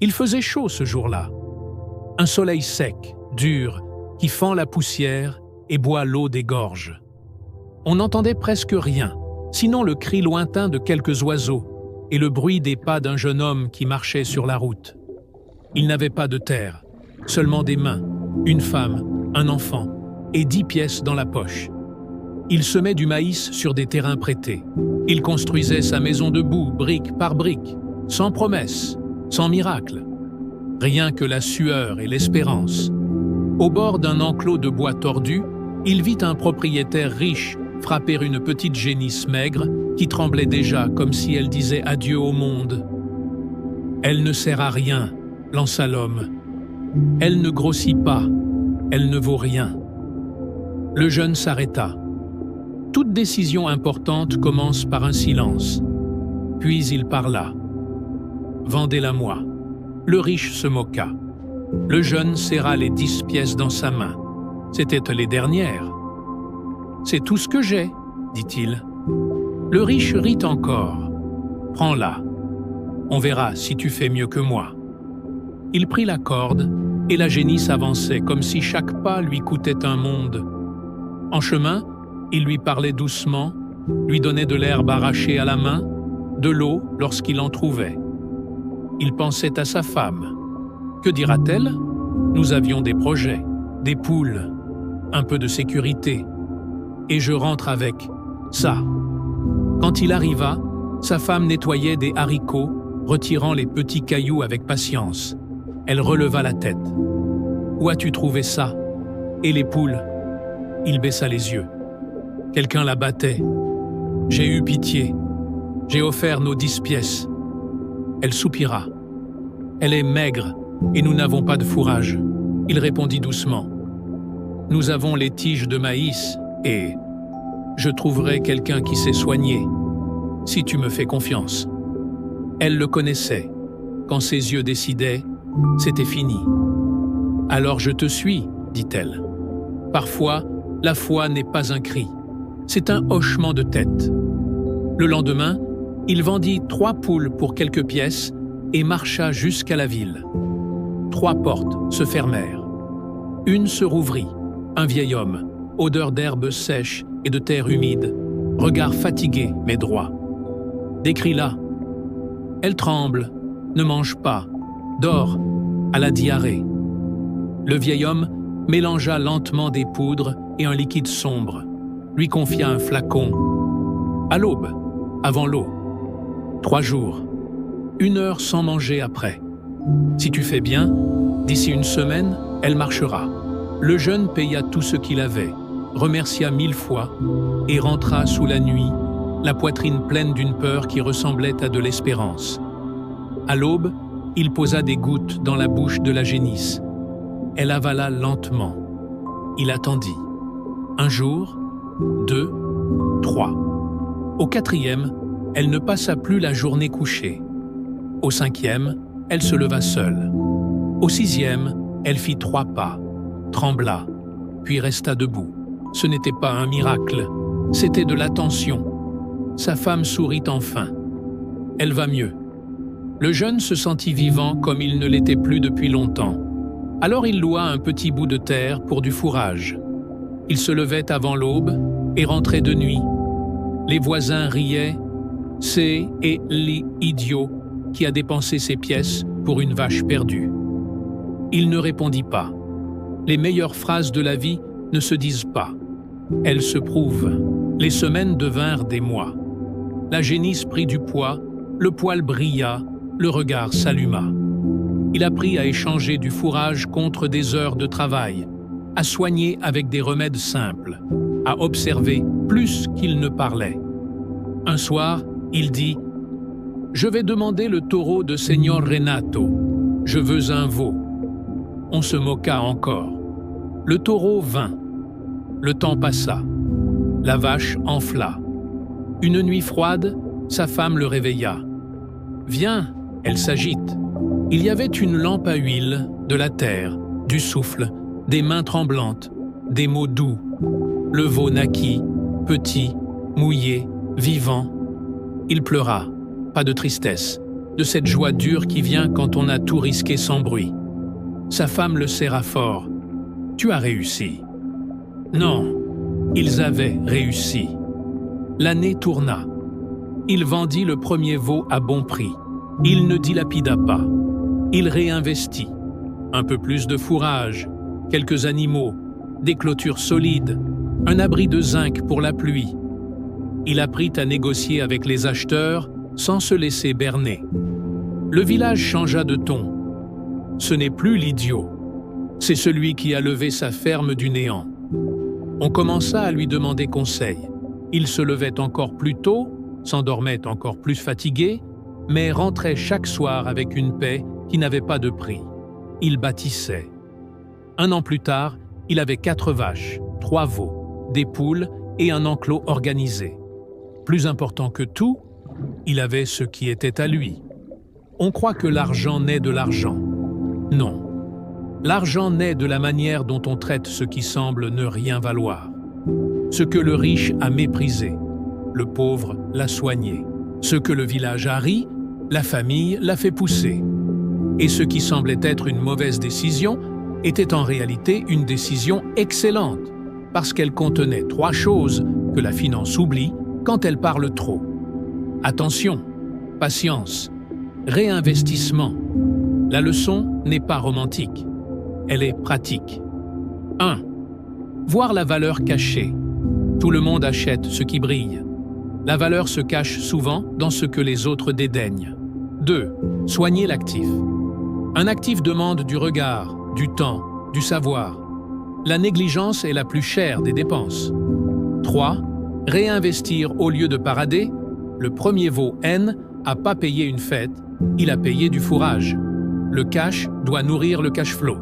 Il faisait chaud ce jour-là. Un soleil sec, dur, qui fend la poussière et boit l'eau des gorges. On n'entendait presque rien, sinon le cri lointain de quelques oiseaux et le bruit des pas d'un jeune homme qui marchait sur la route. Il n'avait pas de terre, seulement des mains, une femme, un enfant et 10 pièces dans la poche. Il semait du maïs sur des terrains prêtés. Il construisait sa maison de boue, brique par brique, sans promesse, sans miracle. Rien que la sueur et l'espérance. Au bord d'un enclos de bois tordu, il vit un propriétaire riche frapper une petite génisse maigre qui tremblait déjà comme si elle disait adieu au monde. « Elle ne sert à rien », lança l'homme. « Elle ne grossit pas, elle ne vaut rien. » Le jeune s'arrêta. Toute décision importante commence par un silence. Puis il parla. « Vendez-la-moi. » Le riche se moqua. Le jeune serra les 10 pièces dans sa main. C'étaient les dernières. « C'est tout ce que j'ai, » dit-il. Le riche rit encore. « Prends-la. On verra si tu fais mieux que moi. » Il prit la corde et la génisse avançait comme si chaque pas lui coûtait un monde. En chemin, il lui parlait doucement, lui donnait de l'herbe arrachée à la main, de l'eau lorsqu'il en trouvait. Il pensait à sa femme. Que dira-t-elle? Nous avions des projets, des poules, un peu de sécurité. Et je rentre avec ça. Quand il arriva, sa femme nettoyait des haricots, retirant les petits cailloux avec patience. Elle releva la tête. « Où as-tu trouvé ça? Et les poules ?» Il baissa les yeux. Quelqu'un la battait. J'ai eu pitié. J'ai offert nos 10 pièces. Elle soupira. Elle est maigre et nous n'avons pas de fourrage. Il répondit doucement. Nous avons les tiges de maïs et je trouverai quelqu'un qui sait soigner, si tu me fais confiance. Elle le connaissait. Quand ses yeux décidaient, c'était fini. Alors je te suis, dit-elle. Parfois, la foi n'est pas un cri. C'est un hochement de tête. Le lendemain, il vendit 3 poules pour quelques pièces et marcha jusqu'à la ville. 3 portes se fermèrent. Une se rouvrit. Un vieil homme, odeur d'herbe sèche et de terre humide, regard fatigué mais droit. Décris-la. Elle tremble, ne mange pas, dort, à la diarrhée. Le vieil homme mélangea lentement des poudres et un liquide sombre, lui confia un flacon. À l'aube, avant l'eau. 3 jours. 1 heure sans manger après. Si tu fais bien, d'ici 1 semaine, elle marchera. Le jeune paya tout ce qu'il avait, remercia 1000 fois et rentra sous la nuit, la poitrine pleine d'une peur qui ressemblait à de l'espérance. À l'aube, il posa des gouttes dans la bouche de la génisse. Elle avala lentement. Il attendit. 1 jour, 2, 3. Au 4e, elle ne passa plus la journée couchée. Au 5e, elle se leva seule. Au 6e, elle fit 3 pas, trembla, puis resta debout. Ce n'était pas un miracle, c'était de l'attention. Sa femme sourit enfin. Elle va mieux. Le jeune se sentit vivant comme il ne l'était plus depuis longtemps. Alors il loua un petit bout de terre pour du fourrage. Il se levait avant l'aube et rentrait de nuit. Les voisins riaient. C'est l'idiot qui a dépensé ses pièces pour une vache perdue. Il ne répondit pas. Les meilleures phrases de la vie ne se disent pas. Elles se prouvent. Les semaines devinrent des mois. La génisse prit du poids, le poil brilla, le regard s'alluma. Il apprit à échanger du fourrage contre des heures de travail, à soigner avec des remèdes simples, à observer plus qu'il ne parlait. Un soir, il dit « Je vais demander le taureau de Señor Renato. Je veux un veau. » On se moqua encore. Le taureau vint. Le temps passa. La vache enfla. Une nuit froide, sa femme le réveilla. « Viens !» Elle s'agite. Il y avait une lampe à huile, de la terre, du souffle, des mains tremblantes, des mots doux. Le veau naquit, petit, mouillé, vivant. Il pleura, pas de tristesse, de cette joie dure qui vient quand on a tout risqué sans bruit. Sa femme le serra fort. « Tu as réussi. » Non, ils avaient réussi. L'année tourna. Il vendit le premier veau à bon prix. Il ne dilapida pas. Il réinvestit. Un peu plus de fourrage, quelques animaux, des clôtures solides, un abri de zinc pour la pluie. Il apprit à négocier avec les acheteurs sans se laisser berner. Le village changea de ton. Ce n'est plus l'idiot, c'est celui qui a levé sa ferme du néant. On commença à lui demander conseil. Il se levait encore plus tôt, s'endormait encore plus fatigué, mais rentrait chaque soir avec une paix qui n'avait pas de prix. Il bâtissait. 1 an plus tard, il avait 4 vaches, 3 veaux, des poules et un enclos organisé. Plus important que tout, il avait ce qui était à lui. On croit que l'argent naît de l'argent. Non. L'argent naît de la manière dont on traite ce qui semble ne rien valoir. Ce que le riche a méprisé, le pauvre l'a soigné. Ce que le village a ri, la famille l'a fait pousser. Et ce qui semblait être une mauvaise décision était en réalité une décision excellente, parce qu'elle contenait 3 choses que la finance oublie quand elle parle trop. Attention, patience, réinvestissement. La leçon n'est pas romantique, elle est pratique. 1. Voir la valeur cachée. Tout le monde achète ce qui brille. La valeur se cache souvent dans ce que les autres dédaignent. 2. Soigner l'actif. Un actif demande du regard, du temps, du savoir. La négligence est la plus chère des dépenses. 3. Réinvestir au lieu de parader. Le premier veau N n'a pas payé une fête, il a payé du fourrage. Le cash doit nourrir le cash flow.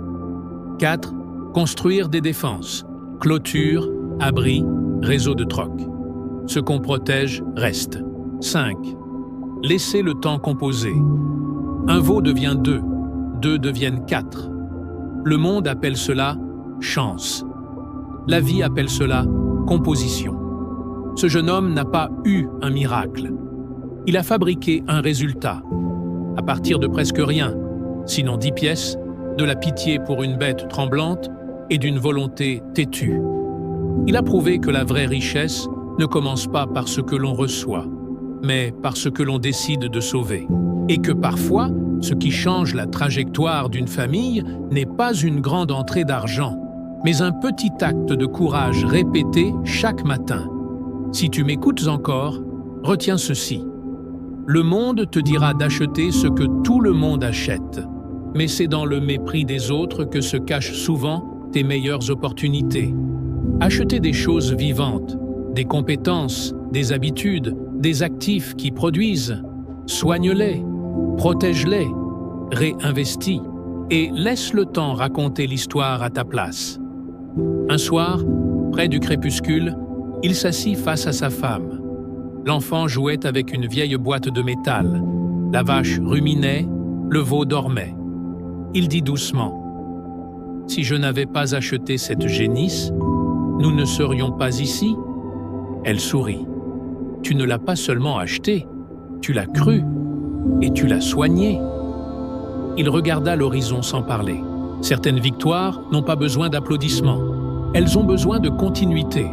4. Construire des défenses. Clôture, abri, réseau de troc. Ce qu'on protège reste. 5. Laisser le temps composer. Un veau devient 2, 2 deviennent 4. Le monde appelle cela chance. La vie appelle cela composition. Ce jeune homme n'a pas eu un miracle. Il a fabriqué un résultat. À partir de presque rien, sinon 10 pièces, de la pitié pour une bête tremblante et d'une volonté têtue. Il a prouvé que la vraie richesse ne commence pas par ce que l'on reçoit, mais par ce que l'on décide de sauver. Et que parfois, ce qui change la trajectoire d'une famille n'est pas une grande entrée d'argent, mais un petit acte de courage répété chaque matin. Si tu m'écoutes encore, retiens ceci. Le monde te dira d'acheter ce que tout le monde achète, mais c'est dans le mépris des autres que se cachent souvent tes meilleures opportunités. Acheter des choses vivantes, des compétences, des habitudes, des actifs qui produisent. Soigne-les, protège-les, réinvestis et laisse le temps raconter l'histoire à ta place. Un soir, près du crépuscule, il s'assit face à sa femme. L'enfant jouait avec une vieille boîte de métal. La vache ruminait, le veau dormait. Il dit doucement « Si je n'avais pas acheté cette génisse, nous ne serions pas ici ?» Elle sourit. « Tu ne l'as pas seulement achetée, tu l'as crue et tu l'as soignée. » Il regarda l'horizon sans parler. Certaines victoires n'ont pas besoin d'applaudissements. Elles ont besoin de continuité.